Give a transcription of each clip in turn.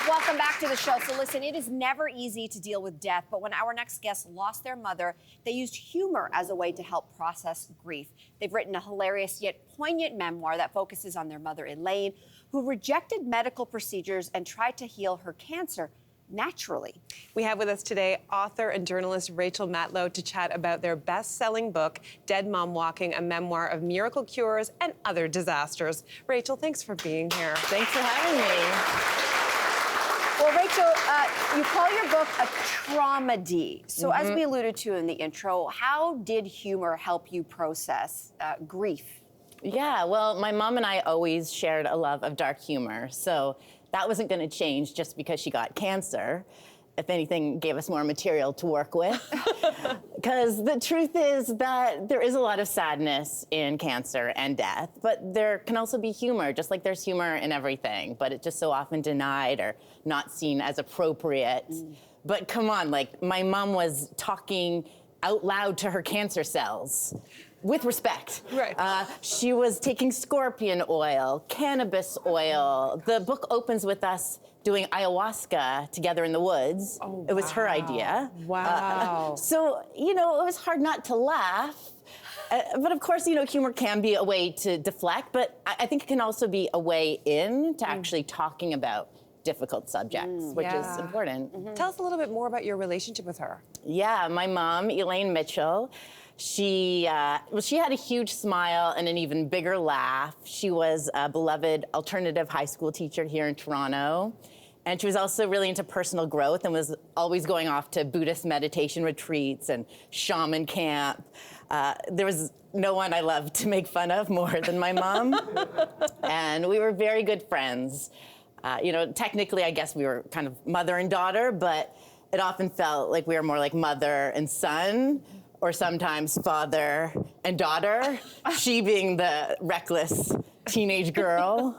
Welcome back to the show. So listen, it is never easy to deal with death, but when our next guest lost their mother, they used humor as a way to help process grief. They've written a hilarious yet poignant memoir that focuses on their mother, Elaine, who rejected medical procedures and tried to heal her cancer naturally. We have with us today author and journalist Rachel Matlow to chat about their best-selling book, Dead Mom Walking, a memoir of miracle cures and other disasters. Rachel, thanks for being here. Thanks for having me. Well, Rachel, you call your book a traumedy. So as we alluded to in the intro, how did humor help you process grief? Yeah, well, my mom and I always shared a love of dark humor, so that wasn't going to change just because she got cancer. If anything, gave us more material to work with. Because the truth is that there is a lot of sadness in cancer and death, but there can also be humor, just like there's humor in everything, but it's just so often denied or not seen as appropriate. But come on, like, my mom was talking out loud to her cancer cells. With respect. Right. She was taking scorpion oil, cannabis oil. The book opens with us doing ayahuasca together in the woods. Oh, it was her idea. Wow. So, you know, it was hard not to laugh. But of course, you know, humor can be a way to deflect, but I think it can also be a way in to actually talking about difficult subjects, which is important. Tell us a little bit more about your relationship with her. Yeah, my mom, Elaine Mitchell, she had a huge smile and an even bigger laugh. She was a beloved alternative high school teacher here in Toronto. And she was also really into personal growth and was always going off to Buddhist meditation retreats and shaman camp. There was no one I loved to make fun of more than my mom. And we were very good friends. You know, technically, I guess we were kind of mother and daughter, but it often felt like we were more like mother and son, or sometimes father and daughter, she being the reckless teenage girl.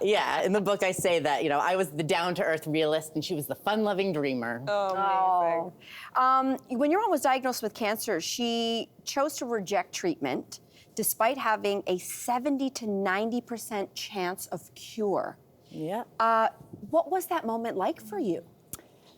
Yeah, in the book I say that, you know, I was the down-to-earth realist and she was the fun-loving dreamer. Oh, amazing. When your mom was diagnosed with cancer, she chose to reject treatment despite having a 70 to 90% chance of cure. Yeah. What was that moment like for you?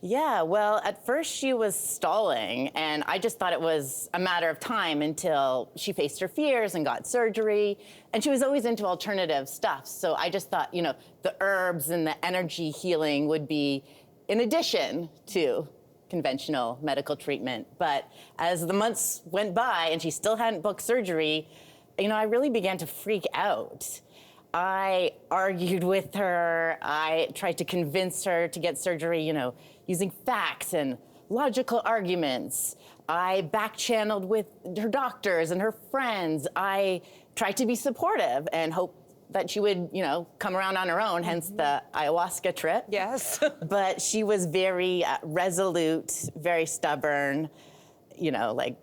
Yeah, well, at first she was stalling, and I just thought it was a matter of time until she faced her fears and got surgery. And she was always into alternative stuff, so I just thought, you know, the herbs and the energy healing would be in addition to conventional medical treatment. But as the months went by and she still hadn't booked surgery, you know, I really began to freak out. I argued with her. I tried to convince her to get surgery, you know, using facts and logical arguments. I back-channeled with her doctors and her friends. I tried to be supportive and hope that she would, you know, come around on her own, hence the ayahuasca trip. Yes. But she was very resolute, very stubborn, you know, like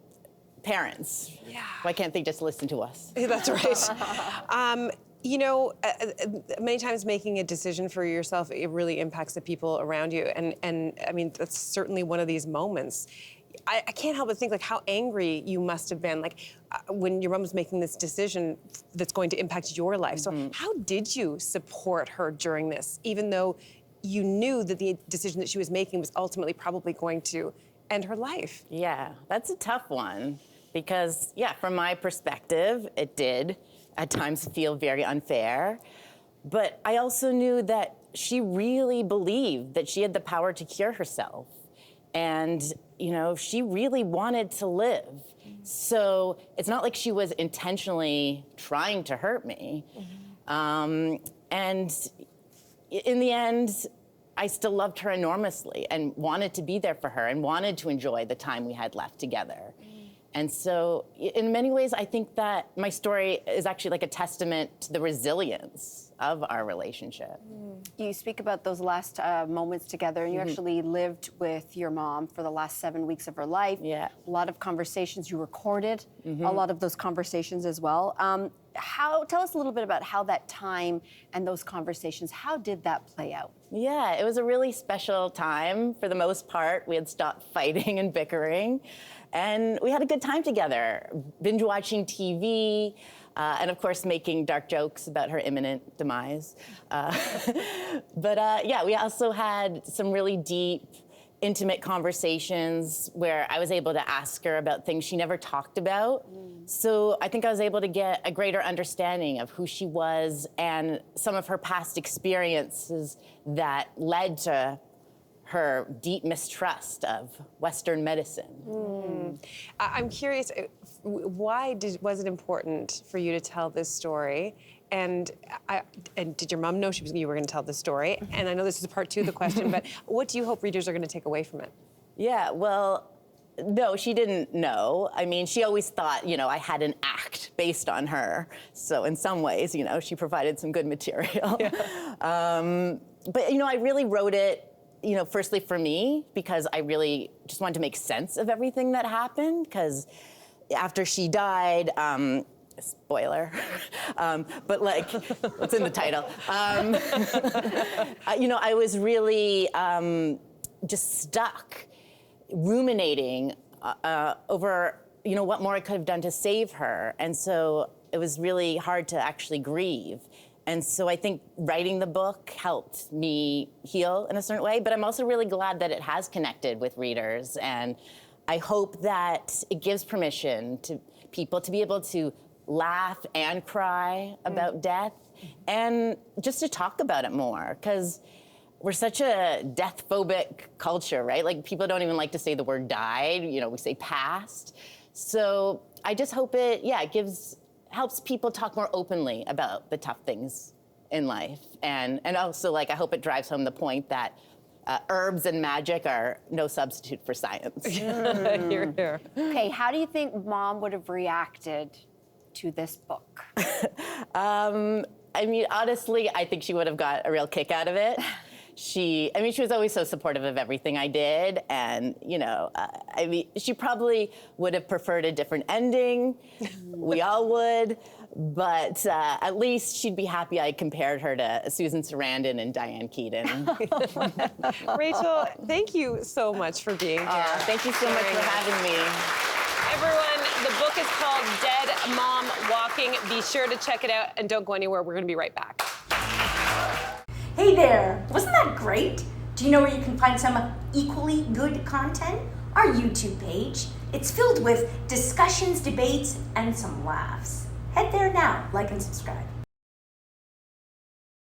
parents. Yeah. Why can't they just listen to us? That's right. You know, many times making a decision for yourself, it really impacts the people around you. And I mean, that's certainly one of these moments. I can't help but think, like, how angry you must have been, like, when your mom was making this decision that's going to impact your life. So how did you support her during this, even though you knew that the decision that she was making was ultimately probably going to end her life? Yeah, that's a tough one because, yeah, from my perspective, it did at times feel very unfair. But I also knew that she really believed that she had the power to cure herself. And, you know, she really wanted to live. So it's not like she was intentionally trying to hurt me. And in the end, I still loved her enormously and wanted to be there for her and wanted to enjoy the time we had left together. And so in many ways, I think that my story is actually like a testament to the resilience of our relationship. You speak about those last moments together, and you actually lived with your mom for the last 7 weeks of her life. Yeah. A lot of conversations, you recorded a lot of those conversations as well. Tell us a little bit about how that time and those conversations, how did that play out? Yeah, it was a really special time. For the most part, we had stopped fighting and bickering, and we had a good time together, binge watching TV. and of course making dark jokes about her imminent demise. Yeah, we also had some really deep, intimate conversations where I was able to ask her about things she never talked about. So I think I was able to get a greater understanding of who she was and some of her past experiences that led to her deep mistrust of Western medicine. I'm curious, why was it important for you to tell this story? And did your mom know you were going to tell this story? And I know this is part 2 of the question, but what do you hope readers are going to take away from it? Yeah, well, no, she didn't know. I mean, she always thought, I had an act based on her. So in some ways, she provided some good material. Yeah. But, I really wrote it, firstly for me, because I really just wanted to make sense of everything that happened. Because after she died, spoiler, but like, what's in the title? I was really just stuck ruminating over, what more I could have done to save her. And so it was really hard to actually grieve. And so I think writing the book helped me heal in a certain way, but I'm also really glad that it has connected with readers. And I hope that it gives permission to people to be able to laugh and cry about death and just to talk about it more, because we're such a death-phobic culture, right? Like, people don't even like to say the word died, we say passed. So I just hope it helps people talk more openly about the tough things in life. And also, I hope it drives home the point that herbs and magic are no substitute for science. Hear, hear. Okay, how do you think Mom would have reacted to this book? I mean, honestly, I think she would have got a real kick out of it. She was always so supportive of everything I did, and, she probably would have preferred a different ending. We all would, but at least she'd be happy I compared her to Susan Sarandon and Diane Keaton. Rachel, thank you so much for being here. Thank you so much for having me. Everyone, the book is called Dead Mom Walking. Be sure to check it out, and don't go anywhere. We're going to be right back. Hey there, wasn't that great? Do you know where you can find some equally good content? Our YouTube page. It's filled with discussions, debates, and some laughs. Head there now, like and subscribe.